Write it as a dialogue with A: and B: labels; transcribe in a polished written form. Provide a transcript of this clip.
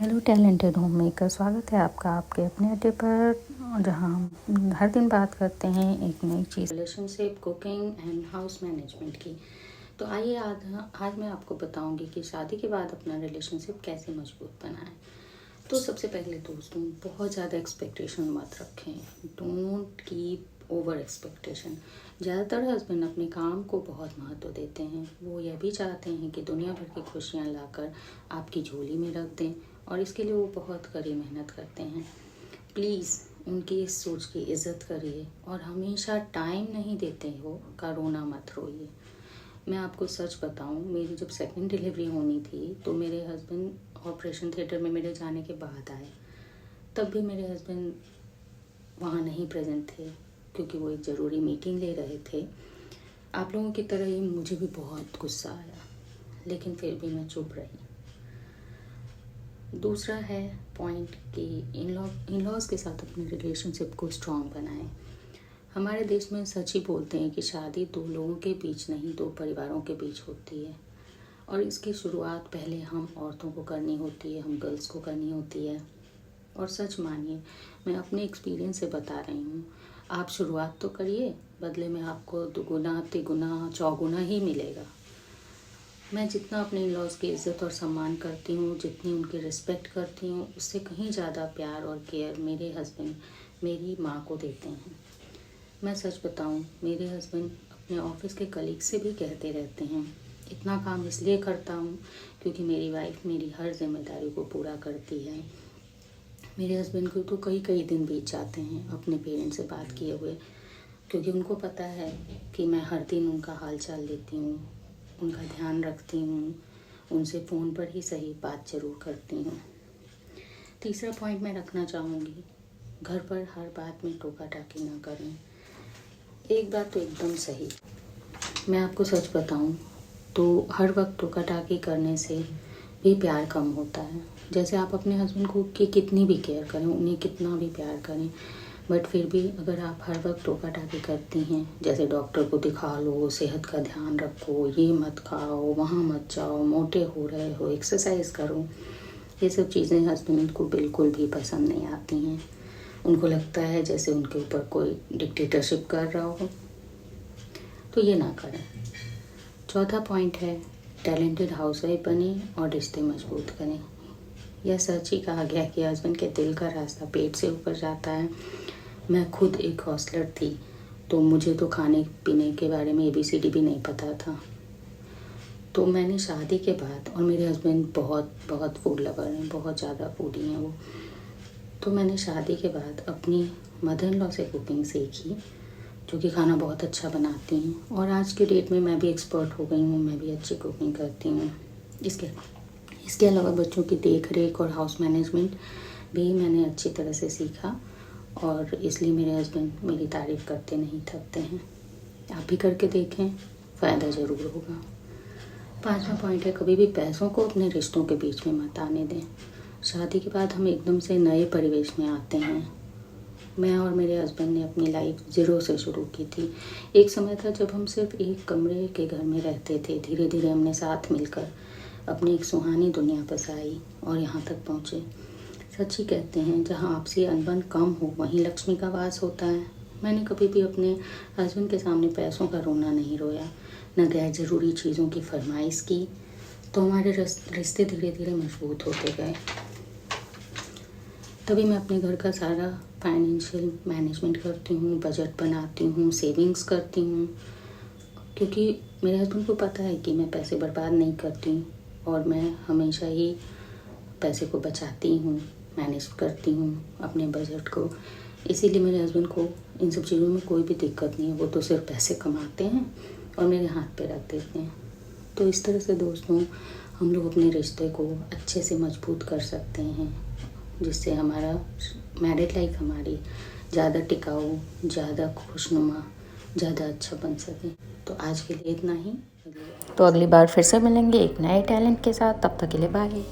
A: Hello talented home maker, स्वागत है आपका आपके अपने अड्डे पर, जहां हम हर दिन बात करते हैं एक नई चीज़, relationship, cooking and house management की। तो आइए आज मैं आपको बताऊंगी कि शादी के बाद अपना रिलेशनशिप कैसे मजबूत बनाएं। तो सबसे पहले दोस्तों, बहुत ज़्यादा एक्सपेक्टेशन मत रखें। Don't keep over expectation. ज़्यादातर हस्बैंड अपने काम को बहुत महत्व देते हैं। वो यह भी चाहते हैं कि दुनिया भर की खुशियाँ लाकर आपकी झोली में रख दें, और इसके लिए वो बहुत कड़ी मेहनत करते हैं। प्लीज़ उनकी इस सोच की इज़्ज़त करिए, और हमेशा टाइम नहीं देते हो का रोना मत रोइए। मैं आपको सच बताऊं, मेरी जब सेकंड डिलीवरी होनी थी तो मेरे हस्बैंड ऑपरेशन थिएटर में मेरे जाने के बाद आए। तब भी मेरे हस्बैंड वहाँ नहीं प्रेजेंट थे, क्योंकि वो एक ज़रूरी मीटिंग ले रहे थे। आप लोगों की तरह ही मुझे भी बहुत गुस्सा आया, लेकिन फिर भी मैं चुप रही। दूसरा है पॉइंट कि इन-लॉज़ के साथ अपने रिलेशनशिप को स्ट्रॉन्ग बनाएं। हमारे देश में सच ही बोलते हैं कि शादी दो लोगों के बीच नहीं, दो परिवारों के बीच होती है, और इसकी शुरुआत पहले हम औरतों को करनी होती है, हम गर्ल्स को करनी होती है। और सच मानिए, मैं अपने एक्सपीरियंस से बता रही हूँ, आप शुरुआत तो करिए, बदले में आपको दुगुना तिगुना चौगुना ही मिलेगा। मैं जितना अपने इन-लॉज़ की इज़्ज़त और सम्मान करती हूँ, जितनी उनकी रिस्पेक्ट करती हूँ, उससे कहीं ज़्यादा प्यार और केयर मेरे हस्बैंड मेरी माँ को देते हैं। मैं सच बताऊँ, मेरे हस्बैंड अपने ऑफिस के कलीग से भी कहते रहते हैं, इतना काम इसलिए करता हूँ क्योंकि मेरी वाइफ मेरी हर जिम्मेदारी को पूरा करती है। मेरे हस्बैंड को तो कई दिन बीत जाते हैं अपने पेरेंट्स से बात किए हुए, क्योंकि उनको पता है कि मैं हर दिन उनका हाल चाल लेती हूँ, उनका ध्यान रखती हूँ, उनसे फ़ोन पर ही सही बात ज़रूर करती हूँ। तीसरा पॉइंट मैं रखना चाहूँगी, घर पर हर बात में टोका टाकी ना करें। एक बात तो एकदम सही, मैं आपको सच बताऊँ तो हर वक्त टोका टाकी करने से भी प्यार कम होता है। जैसे आप अपने हस्बैंड को कि कितनी भी केयर करें, उन्हें कितना भी प्यार करें, बट फिर भी अगर आप हर वक्त टोका टाकी करती हैं, जैसे डॉक्टर को दिखा लो, सेहत का ध्यान रखो, ये मत खाओ, वहाँ मत जाओ, मोटे हो रहे हो, एक्सरसाइज करो, ये सब चीज़ें हस्बैंड को बिल्कुल भी पसंद नहीं आती हैं। उनको लगता है जैसे उनके ऊपर कोई डिक्टेटरशिप कर रहा हो, तो ये ना करें। चौथा पॉइंट है, टैलेंटेड हाउसवाइफ बने और रिश्ते मजबूत करें। यह सच ही कहा गया कि हस्बैंड के दिल का रास्ता पेट से ऊपर जाता है। मैं खुद एक हॉस्टलर थी, तो मुझे तो खाने पीने के बारे में ABCD भी नहीं पता था। तो मैंने शादी के बाद, और मेरे हस्बैंड बहुत फूड लवर हैं, बहुत ज़्यादा फूडी हैं वो, तो मैंने शादी के बाद अपनी मदर इन लॉ से कुकिंग सीखी, जो कि खाना बहुत अच्छा बनाती हैं, और आज के डेट में मैं भी एक्सपर्ट हो गई हूँ, मैं भी अच्छी कुकिंग करती हूँ। इसके अलावा बच्चों की देख रेख और हाउस मैनेजमेंट भी मैंने अच्छी तरह से सीखा, और इसलिए मेरे हस्बैंड मेरी तारीफ़ करते नहीं थकते हैं। आप भी करके देखें, फ़ायदा ज़रूर होगा। पांचवा पॉइंट है, कभी भी पैसों को अपने रिश्तों के बीच में मत आने दें। शादी के बाद हम एकदम से नए परिवेश में आते हैं। मैं और मेरे हस्बैंड ने अपनी लाइफ ज़ीरो से शुरू की थी। एक समय था जब हम सिर्फ एक कमरे के घर में रहते थे। धीरे धीरे हमने साथ मिलकर अपनी एक सुहानी दुनिया बसाई और यहाँ तक पहुँचे। सच ही कहते हैं, जहाँ आपसी अनबन कम हो वहीं लक्ष्मी का वास होता है। मैंने कभी भी अपने हस्बैंड के सामने पैसों का रोना नहीं रोया, न गैर ज़रूरी चीज़ों की फरमाइश की। तो हमारे रिश्ते धीरे धीरे मजबूत होते गए। तभी मैं अपने घर का सारा फाइनेंशियल मैनेजमेंट करती हूँ, बजट बनाती हूँ, सेविंग्स करती हूँ, क्योंकि मेरे हस्बैंड को पता है कि मैं पैसे बर्बाद नहीं करती, और मैं हमेशा ही पैसे को बचाती हूँ, मैनेज करती हूँ अपने बजट को। इसीलिए मेरे हस्बैंड को इन सब चीज़ों में कोई भी दिक्कत नहीं है। वो तो सिर्फ पैसे कमाते हैं और मेरे हाथ पे रख देते हैं। तो इस तरह से दोस्तों, हम लोग अपने रिश्ते को अच्छे से मजबूत कर सकते हैं, जिससे हमारा मैरिड लाइफ हमारी ज़्यादा टिकाऊ, ज़्यादा खुशनुमा, ज़्यादा अच्छा बन सके। तो आज के लिए इतना ही। तो अगली बार फिर से मिलेंगे एक नए टैलेंट के साथ। तब तक के लिए बाय।